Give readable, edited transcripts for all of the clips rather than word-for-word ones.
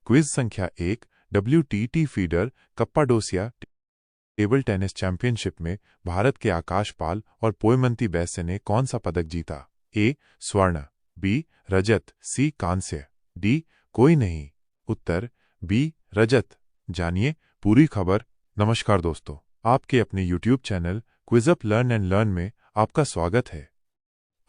Quiz संख्या 1। WTT feeder Cappadocia table tennis championship में भारत के आकाश पाल और पोयमंती बैसे ने कौन सा पदक जीता? ए. स्वर्ण, बी. रजत, सी. कांस्य, डी. कोई नहीं। उत्तर बी. रजत। जानिए पूरी खबर। नमस्कार दोस्तों, आपके अपने YouTube channel quiz up learn and learn में आपका स्वागत है।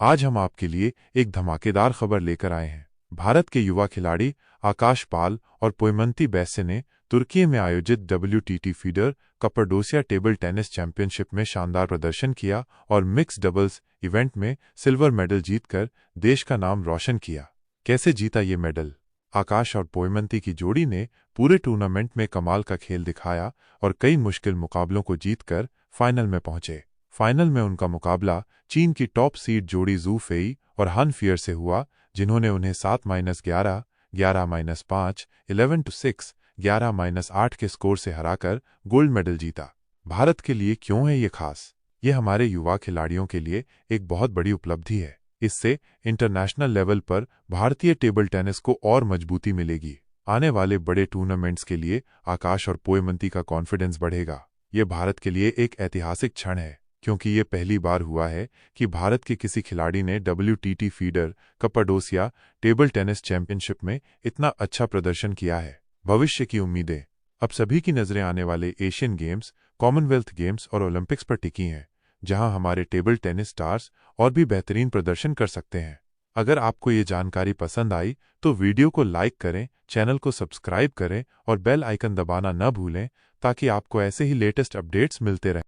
आज हम आपके लिए एक धमाकेदार खबर लेकर आए हैं। भारत के युवा खिलाड़ी आकाश पाल और पोयमंती बैसे ने तुर्की में आयोजित WTT feeder Cappadocia table tennis championship में शानदार प्रदर्शन किया और मिक्स डबल्स इवेंट में सिल्वर मेडल जीतकर देश का नाम रोशन किया। कैसे जीता ये मेडल? आकाश और पोयमंती की जोड़ी ने पूरे टूर्नामेंट में कमाल का खेल दिखाया और कई मुश्किल मुकाबलों को जीतकर फाइनल में पहुंचे। फाइनल में उनका मुकाबला चीन की टॉप सीड जोड़ी जू फेई और हान फियर से हुआ, जिन्होंने उन्हें 7-11, 11-5, 11-6, 11-8 के स्कोर से हराकर गोल्ड मेडल जीता। भारत के लिए क्यों है ये खास? ये हमारे युवा खिलाड़ियों के लिए एक बहुत बड़ी उपलब्धि है। इससे इंटरनेशनल लेवल पर भारतीय टेबल टेनिस को और मजबूती मिलेगी। आने वाले बड़े टूर्नामेंट्स के लिए आकाश और पोयमंती का कॉन्फिडेंस बढ़ेगा। ये भारत के लिए एक ऐतिहासिक क्षण है, क्योंकि ये पहली बार हुआ है कि भारत के किसी खिलाड़ी ने WTT feeder Cappadocia table tennis championship में इतना अच्छा प्रदर्शन किया है। भविष्य की उम्मीदें। अब सभी की नजरें आने वाले एशियन गेम्स, कॉमनवेल्थ गेम्स और ओलंपिक्स पर टिकी हैं, जहां हमारे टेबल टेनिस स्टार्स और भी बेहतरीन प्रदर्शन कर सकते हैं। अगर आपको ये जानकारी पसंद आई तो वीडियो को लाइक करें, चैनल को सब्सक्राइब करें और बेल आइकन दबाना न भूलें, ताकि आपको ऐसे ही लेटेस्ट अपडेट्स मिलते रहें।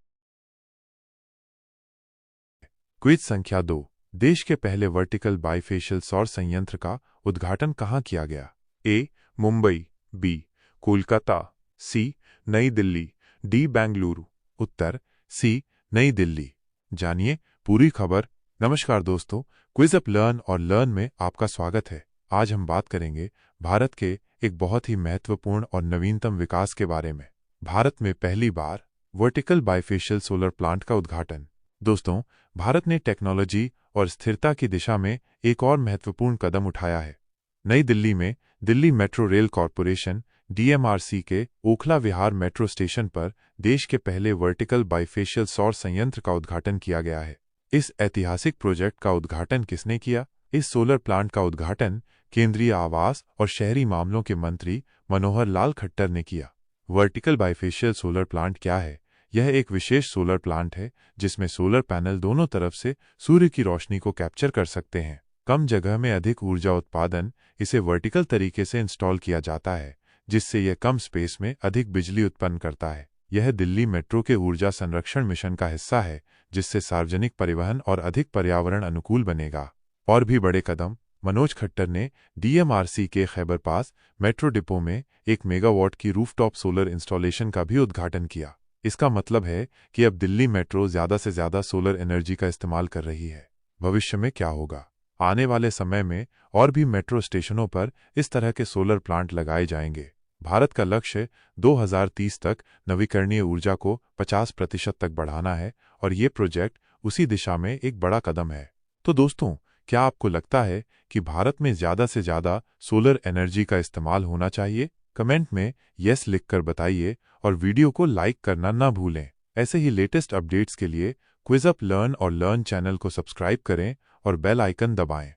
क्विज संख्या 2। देश के पहले वर्टिकल बाइफेशियल सौर संयंत्र का उद्घाटन कहाँ किया गया? ए. मुंबई, बी. कोलकाता, सी. नई दिल्ली, डी. बेंगलुरु। उत्तर सी. नई दिल्ली। जानिए पूरी खबर। नमस्कार दोस्तों, क्विजअप लर्न और लर्न में आपका स्वागत है। आज हम बात करेंगे भारत के एक बहुत ही महत्वपूर्ण और नवीनतम विकास के बारे में। भारत में पहली बार वर्टिकल बाइफेशियल सोलर प्लांट का उद्घाटन। दोस्तों, भारत ने टेक्नोलॉजी और स्थिरता की दिशा में एक और महत्वपूर्ण कदम उठाया है। नई दिल्ली में Delhi metro rail corporation DMRC के ओखला विहार मेट्रो स्टेशन पर देश के पहले वर्टिकल बाइफेशियल सौर संयंत्र का उद्घाटन किया गया है। इस ऐतिहासिक प्रोजेक्ट का उद्घाटन किसने किया? इस सोलर प्लांट का उद्घाटन केंद्रीय आवास और शहरी मामलों के मंत्री मनोहर लाल खट्टर ने किया। वर्टिकल बाइफेशियल सोलर प्लांट क्या है? यह एक विशेष सोलर प्लांट है जिसमें सोलर पैनल दोनों तरफ से सूर्य की रोशनी को कैप्चर कर सकते हैं। कम जगह में अधिक ऊर्जा उत्पादन इसे वर्टिकल तरीके से इंस्टॉल किया जाता है, जिससे यह कम स्पेस में अधिक बिजली उत्पन्न करता है। यह दिल्ली मेट्रो के ऊर्जा संरक्षण मिशन का हिस्सा है, जिससे सार्वजनिक परिवहन और अधिक पर्यावरण अनुकूल बनेगा। और भी बड़े कदम। मनोज खट्टर ने DMRC के खैबर पास मेट्रो डिपो में 1 मेगावाट की रूफटॉप सोलर इंस्टॉलेशन का भी उद्घाटन किया। इसका मतलब है कि अब दिल्ली मेट्रो ज्यादा से ज्यादा सोलर एनर्जी का इस्तेमाल कर रही है। भविष्य में क्या होगा? आने वाले समय में और भी मेट्रो स्टेशनों पर इस तरह के सोलर प्लांट लगाए जाएंगे। भारत का लक्ष्य 2030 तक नवीकरणीय ऊर्जा को 50% तक बढ़ाना है और ये प्रोजेक्ट उसी दिशा में एक बड़ा कदम है। तो दोस्तों, क्या आपको लगता है कि भारत में ज्यादा से ज्यादा सोलर एनर्जी का इस्तेमाल होना चाहिए? कमेंट में यस लिखकर बताइए और वीडियो को लाइक करना ना भूलें। ऐसे ही लेटेस्ट अपडेट्स के लिए क्विजअप लर्न और लर्न चैनल को सब्सक्राइब करें और बेल आइकन दबाएं।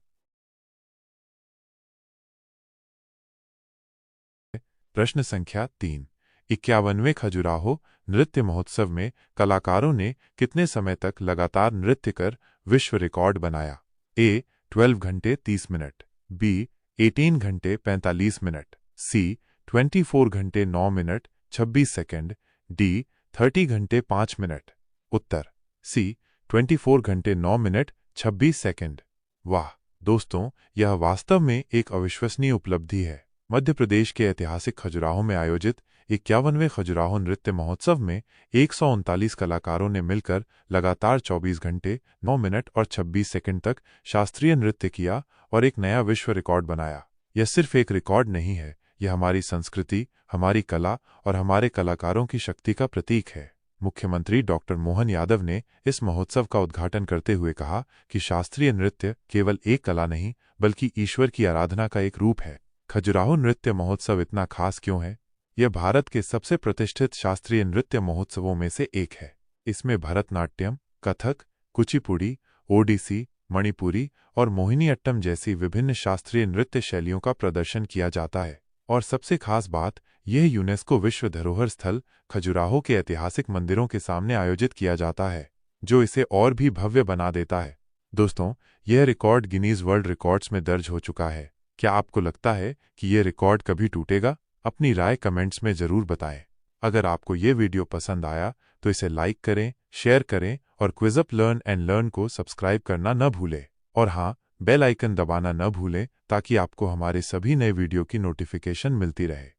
प्रश्न संख्या 3। 51वें खजुराहो नृत्य महोत्सव में कलाकारों ने कितने समय तक लगातार नृत्य कर विश्व रिकॉर्ड बनाया? ए. 12 घंटे 30 मिनट, बी. 18 घंटे 45 मिनट, सी. 24 घंटे 9 मिनट 26 सेकंड, डी. 30 घंटे 5 मिनट। उत्तर सी. 24 घंटे 9 मिनट 26 सेकंड। वाह दोस्तों, यह वास्तव में एक अविश्वसनीय उपलब्धि है। मध्य प्रदेश के ऐतिहासिक खजुराहो में आयोजित 51वें खजुराहो नृत्य महोत्सव में 139 कलाकारों ने मिलकर लगातार 24 घंटे 9 मिनट और 26 सेकंड तक शास्त्रीय नृत्य किया और एक नया विश्व रिकॉर्ड बनाया। यह सिर्फ एक रिकॉर्ड नहीं है, यह हमारी संस्कृति, हमारी कला और हमारे कलाकारों की शक्ति का प्रतीक है। मुख्यमंत्री डॉक्टर मोहन यादव ने इस महोत्सव का उद्घाटन करते हुए कहा कि शास्त्रीय नृत्य केवल एक कला नहीं, बल्कि ईश्वर की आराधना का एक रूप है। खजुराहो नृत्य महोत्सव इतना खास क्यों है? यह भारत के सबसे प्रतिष्ठित शास्त्रीय नृत्य महोत्सवों में से एक है। इसमें भरतनाट्यम, कथक, कुचिपुड़ी, ओडिसी, मणिपुरी और मोहिनीअट्टम जैसी विभिन्न शास्त्रीय नृत्य शैलियों का प्रदर्शन किया जाता है। और सबसे खास बात, यह यूनेस्को विश्व धरोहर स्थल खजुराहो के ऐतिहासिक मंदिरों के सामने आयोजित किया जाता है, जो इसे और भी भव्य बना देता है। दोस्तों, यह रिकॉर्ड गिनीज वर्ल्ड रिकॉर्ड्स में दर्ज हो चुका है। क्या आपको लगता है कि यह रिकॉर्ड कभी टूटेगा? अपनी राय कमेंट्स में जरूर बताएं। अगर आपको ये वीडियो पसंद आया तो इसे लाइक करें, शेयर करें और क्विज़अप लर्न एंड लर्न को सब्सक्राइब करना न भूलें। और हाँ, बेल आइकन दबाना न भूलें ताकि आपको हमारे सभी नए वीडियो की नोटिफिकेशन मिलती रहे।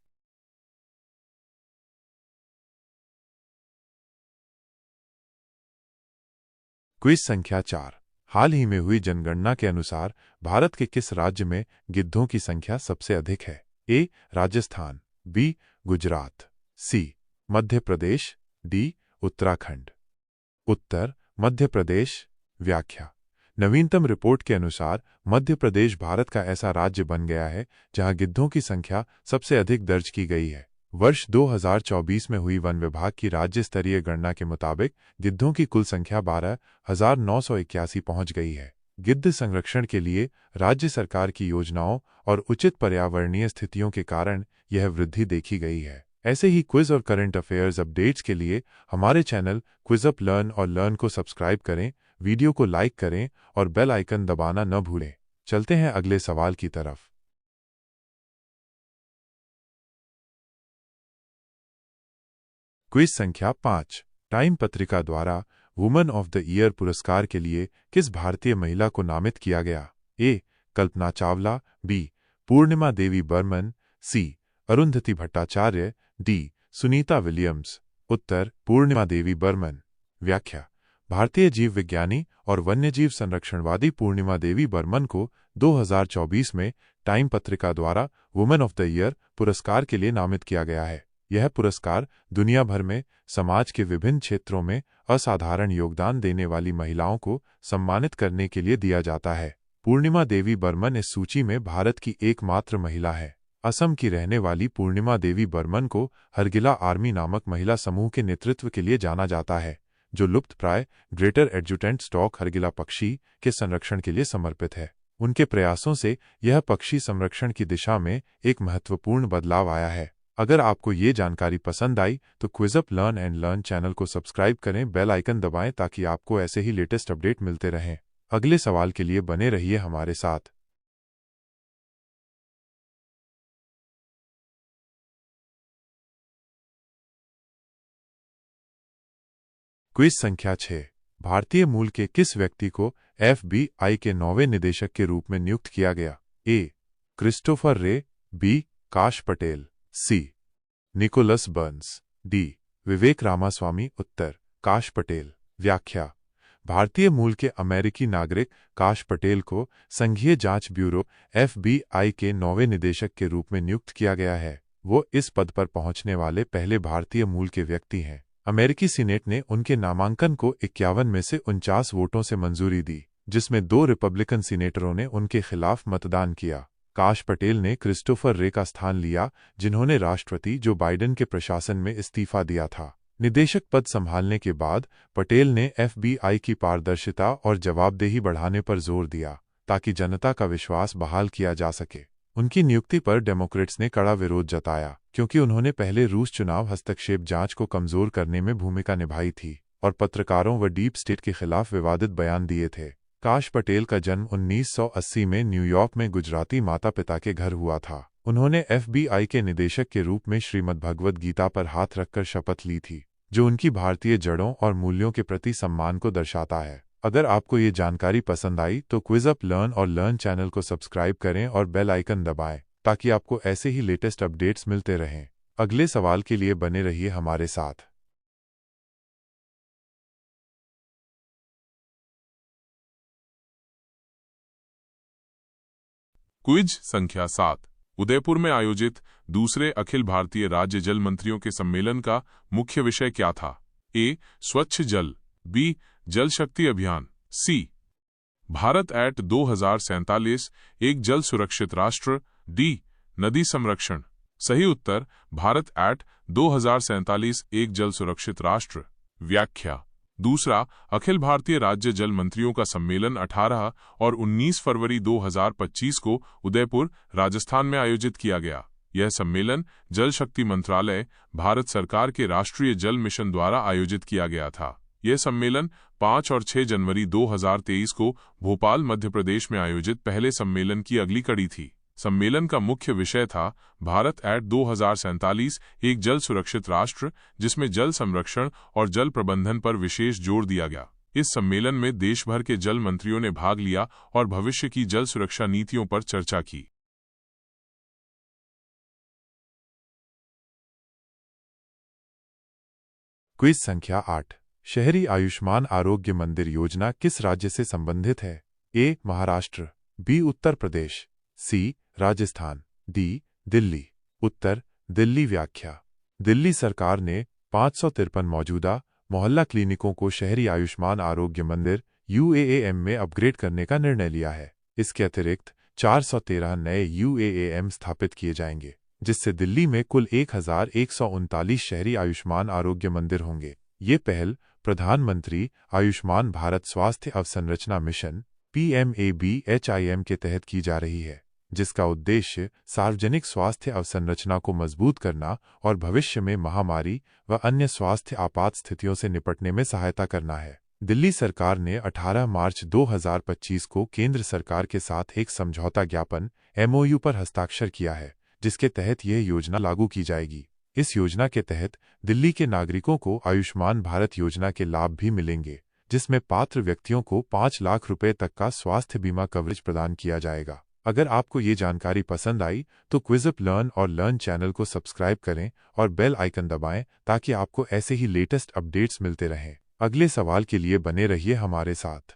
क्विज संख्या 4। हाल ही में हुई जनगणना के अनुसार भारत के किस राज्य में गिद्धों की संख्या सबसे अधिक है? ए. राजस्थान, बी. गुजरात, सी. मध्य प्रदेश, डी. उत्तराखंड। उत्तर मध्य प्रदेश। व्याख्या: नवीनतम रिपोर्ट के अनुसार मध्य प्रदेश भारत का ऐसा राज्य बन गया है जहां गिद्धों की संख्या सबसे अधिक दर्ज की गई है। वर्ष 2024 में हुई वन विभाग की राज्य स्तरीय गणना के मुताबिक गिद्धों की कुल संख्या 12,981 पहुंच गई है। गिद्ध संरक्षण के लिए राज्य सरकार की योजनाओं और उचित पर्यावरणीय स्थितियों के कारण यह वृद्धि देखी गई है। ऐसे ही क्विज और करंट अफेयर्स अपडेट्स के लिए हमारे चैनल क्विज़अप लर्न और लर्न को सब्सक्राइब करें, वीडियो को लाइक करें और बेल आइकन दबाना न भूलें। चलते हैं अगले सवाल की तरफ। क्विज संख्या 5। टाइम पत्रिका द्वारा वुमन ऑफ द ईयर पुरस्कार के लिए किस भारतीय महिला को नामित किया गया? ए. कल्पना चावला, बी. पूर्णिमा देवी बर्मन, सी. अरुंधति भट्टाचार्य, डी. सुनीता विलियम्स। उत्तर पूर्णिमा देवी बर्मन। व्याख्या: भारतीय जीव विज्ञानी और वन्यजीव संरक्षणवादी पूर्णिमा देवी बर्मन को 2024 में टाइम पत्रिका द्वारा वुमेन ऑफ द ईयर पुरस्कार के लिए नामित किया गया है। यह पुरस्कार दुनिया भर में समाज के विभिन्न क्षेत्रों में असाधारण योगदान देने वाली महिलाओं को सम्मानित करने के लिए दिया जाता है। पूर्णिमा देवी बर्मन इस सूची में भारत की एकमात्र महिला है। असम की रहने वाली पूर्णिमा देवी बर्मन को हरगिला आर्मी नामक महिला समूह के नेतृत्व के लिए जाना जाता है, जो लुप्तप्राय ग्रेटर एडजुटेंट स्टॉक हरगिला पक्षी के संरक्षण के लिए समर्पित है। उनके प्रयासों से यह पक्षी संरक्षण की दिशा में एक महत्वपूर्ण बदलाव आया है। अगर आपको ये जानकारी पसंद आई तो क्विज़अप लर्न एंड लर्न चैनल को सब्सक्राइब करें, बेल आइकन दबाएं ताकि आपको ऐसे ही लेटेस्ट अपडेट मिलते रहें। अगले सवाल के लिए बने रहिए हमारे साथ। क्विज संख्या 6। भारतीय मूल के किस व्यक्ति को FBI के 9वें निदेशक के रूप में नियुक्त किया गया? A. Christopher Wray, B. Kash Patel, C. Nicholas Burns, D. Vivek Ramaswamy. उत्तर काश पटेल। व्याख्या: भारतीय मूल के अमेरिकी नागरिक काश पटेल को संघीय जांच ब्यूरो FBI के 9वें निदेशक के रूप में नियुक्त किया गया है। वो इस पद पर पहुंचने वाले पहले भारतीय मूल के व्यक्ति हैं। अमेरिकी सीनेट ने उनके नामांकन को 51 में से 49 वोटों से मंजूरी दी, जिसमें 2 रिपब्लिकन सीनेटरों ने उनके खिलाफ मतदान किया। काश पटेल ने क्रिस्टोफर रे का स्थान लिया, जिन्होंने राष्ट्रपति जो बाइडेन के प्रशासन में इस्तीफा दिया था। निदेशक पद संभालने के बाद पटेल ने FBI की पारदर्शिता और जवाबदेही बढ़ाने पर जोर दिया, ताकि जनता का विश्वास बहाल किया जा सके। उनकी नियुक्ति पर डेमोक्रेट्स ने कड़ा विरोध जताया, क्योंकि उन्होंने पहले रूस चुनाव हस्तक्षेप जांच को कमजोर करने में भूमिका निभाई थी और पत्रकारों व डीप स्टेट के खिलाफ विवादित बयान दिए थे। काश पटेल का जन्म 1980 में न्यूयॉर्क में गुजराती माता पिता के घर हुआ था। उन्होंने FBI के निदेशक के रूप में श्रीमद् भगवद गीता पर हाथ रखकर शपथ ली थी, जो उनकी भारतीय जड़ों और मूल्यों के प्रति सम्मान को दर्शाता है। अगर आपको ये जानकारी पसंद आई तो क्विज़अप लर्न और लर्न चैनल को सब्सक्राइब करें और बेल आइकन दबाएं ताकि आपको ऐसे ही लेटेस्ट अपडेट्स मिलते रहें। अगले सवाल के लिए बने रहिए हमारे साथ। क्विज संख्या 7। उदयपुर में आयोजित दूसरे अखिल भारतीय राज्य जल मंत्रियों के सम्मेलन का मुख्य विषय क्या था? ए. स्वच्छ जल, बी. जल शक्ति अभियान, सी. भारत एट 2047 एक जल सुरक्षित राष्ट्र, डी. नदी संरक्षण। सही उत्तर भारत एक्ट 2047 एक जल सुरक्षित राष्ट्र। व्याख्या। दूसरा, अखिल भारतीय राज्य जल मंत्रियों का सम्मेलन 18 और 19 फरवरी 2025 को उदयपुर, राजस्थान में आयोजित किया गया। यह सम्मेलन जल शक्ति मंत्रालय, भारत सरकार के राष्ट्रीय जल मिशन द्वारा आयोजित किया गया था। यह सम्मेलन 5 और 6 जनवरी 2023 को भोपाल, मध्य प्रदेश में आयोजित पहले सम्मेलन की अगली कड़ी थी। सम्मेलन का मुख्य विषय था भारत एक्ट 2047 एक जल सुरक्षित राष्ट्र, जिसमें जल संरक्षण और जल प्रबंधन पर विशेष जोर दिया गया। इस सम्मेलन में देश भर के जल मंत्रियों ने भाग लिया और भविष्य की जल सुरक्षा नीतियों पर चर्चा की। क्विज संख्या 8। शहरी आयुष्मान आरोग्य मंदिर योजना किस राज्य से संबंधित है? ए. महाराष्ट्र, बी. उत्तर प्रदेश, सी. राजस्थान, डी. दिल्ली। उत्तर दिल्ली। व्याख्या। दिल्ली सरकार ने 553 मौजूदा मोहल्ला क्लिनिकों को शहरी आयुष्मान आरोग्य मंदिर UAAM में अपग्रेड करने का निर्णय लिया है। इसके अतिरिक्त 413 नए UAAM स्थापित किए जाएंगे, जिससे दिल्ली में कुल 1139 शहरी आयुष्मान आरोग्य मंदिर होंगे। ये पहल प्रधानमंत्री आयुष्मान भारत स्वास्थ्य अवसंरचना मिशन PMABHIM के तहत की जा रही है, जिसका उद्देश्य सार्वजनिक स्वास्थ्य अवसंरचना को मजबूत करना और भविष्य में महामारी व अन्य स्वास्थ्य आपात स्थितियों से निपटने में सहायता करना है। दिल्ली सरकार ने 18 मार्च 2025 को केंद्र सरकार के साथ एक समझौता ज्ञापन MOU पर हस्ताक्षर किया है, जिसके तहत यह योजना लागू की जाएगी। इस योजना के तहत दिल्ली के नागरिकों को आयुष्मान भारत योजना के लाभ भी मिलेंगे, जिसमें पात्र व्यक्तियों को 5 लाख रुपए तक का स्वास्थ्य बीमा कवरेज प्रदान किया जाएगा। अगर आपको ये जानकारी पसंद आई तो क्विज़अप लर्न और लर्न चैनल को सब्सक्राइब करें और बेल आइकन दबाएं ताकि आपको ऐसे ही लेटेस्ट अपडेट्स मिलते रहें। अगले सवाल के लिए बने रहिए हमारे साथ।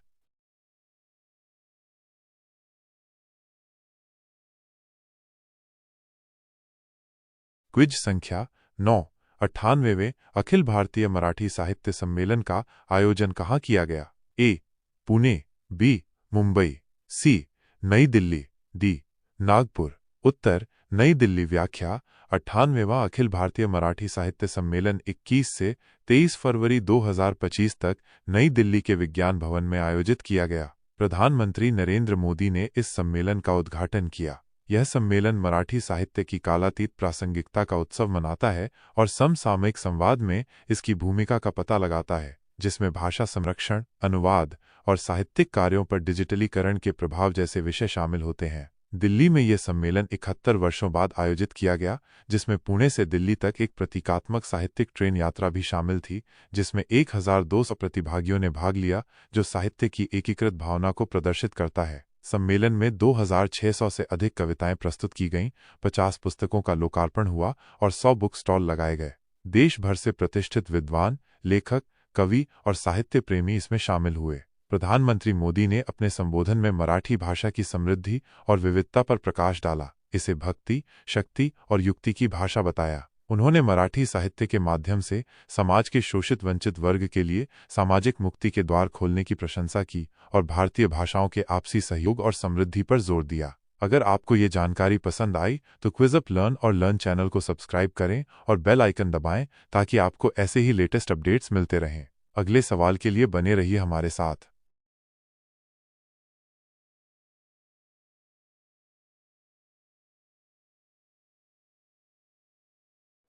क्विज संख्या 9। 98वें अखिल भारतीय मराठी साहित्य सम्मेलन का आयोजन कहाँ किया गया? ए. पुणे, बी. मुंबई, सी. नई दिल्ली, डी. नागपुर। उत्तर नई दिल्ली। व्याख्या। 98वां अखिल भारतीय मराठी साहित्य सम्मेलन 21 से 23 फरवरी 2025 तक नई दिल्ली के विज्ञान भवन में आयोजित किया गया। प्रधानमंत्री नरेंद्र मोदी ने इस सम्मेलन का उद्घाटन किया। यह सम्मेलन मराठी साहित्य की कालातीत प्रासंगिकता का उत्सव मनाता है और समसामयिक संवाद में इसकी भूमिका का पता लगाता है, जिसमें भाषा संरक्षण, अनुवाद और साहित्यिक कार्यों पर डिजिटलीकरण के प्रभाव जैसे विषय शामिल होते हैं। दिल्ली में यह सम्मेलन 71 वर्षों बाद आयोजित किया गया, जिसमें पुणे से दिल्ली तक एक प्रतीकात्मक साहित्यिक ट्रेन यात्रा भी शामिल थी, जिसमें 1200 प्रतिभागियों ने भाग लिया, जो साहित्य की एकीकृत भावना को प्रदर्शित करता है। सम्मेलन में 2600 से अधिक कविताएं प्रस्तुत की गईं, 50 पुस्तकों का लोकार्पण हुआ और 100 बुक स्टॉल लगाए गए। देश भर से प्रतिष्ठित विद्वान, लेखक, कवि और साहित्य प्रेमी इसमें शामिल हुए। प्रधानमंत्री मोदी ने अपने संबोधन में मराठी भाषा की समृद्धि और विविधता पर प्रकाश डाला, इसे भक्ति, शक्ति और युक्ति की भाषा बताया। उन्होंने मराठी साहित्य के माध्यम से समाज के शोषित वंचित वर्ग के लिए सामाजिक मुक्ति के द्वार खोलने की प्रशंसा की और भारतीय भाषाओं के आपसी सहयोग और समृद्धि पर जोर दिया। अगर आपको ये जानकारी पसंद आई तो क्विज़अप लर्न और लर्न चैनल को सब्सक्राइब करें और बेल आइकन दबाएं ताकि आपको ऐसे ही लेटेस्ट अपडेट्स मिलते रहें। अगले सवाल के लिए बने रहिए हमारे साथ।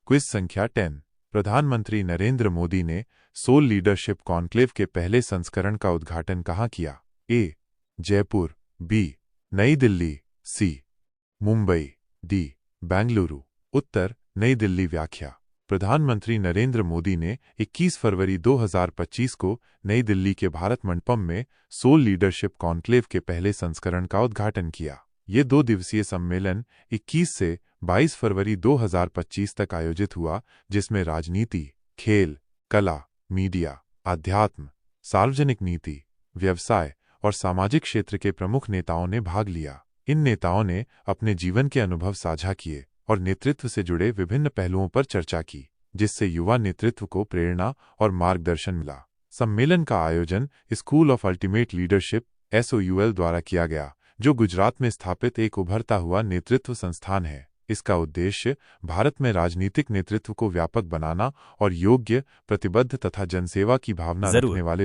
क्विज संख्या 10। प्रधानमंत्री नरेंद्र मोदी ने सोल लीडरशिप कॉन्क्लेव के पहले संस्करण का उद्घाटन कहाँ किया? ए. जयपुर, बी. नई दिल्ली, सी. मुंबई, डी. बेंगलुरु। उत्तर नई दिल्ली। व्याख्या। प्रधानमंत्री नरेंद्र मोदी ने 21 फरवरी 2025 को नई दिल्ली के भारत मंडपम में सोल लीडरशिप कॉन्क्लेव के पहले संस्करण का उद्घाटन किया। ये 2 दिवसीय सम्मेलन 21 से 22 फरवरी 2025 तक आयोजित हुआ, जिसमें राजनीति, खेल, कला, मीडिया, अध्यात्म, सार्वजनिक नीति, व्यवसाय और सामाजिक क्षेत्र के प्रमुख नेताओं ने भाग लिया। इन नेताओं ने अपने जीवन के अनुभव साझा किए और नेतृत्व से जुड़े विभिन्न पहलुओं पर चर्चा की, जिससे युवा नेतृत्व को प्रेरणा और मार्गदर्शन मिला। सम्मेलन का आयोजन school of ultimate leadership SOUL द्वारा किया गया, जो गुजरात में स्थापित एक उभरता हुआ नेतृत्व संस्थान है। इसका उद्देश्य भारत में राजनीतिक नेतृत्व को व्यापक बनाना और योग्य, प्रतिबद्ध तथा जनसेवा की भावना जरूर। रखने वाले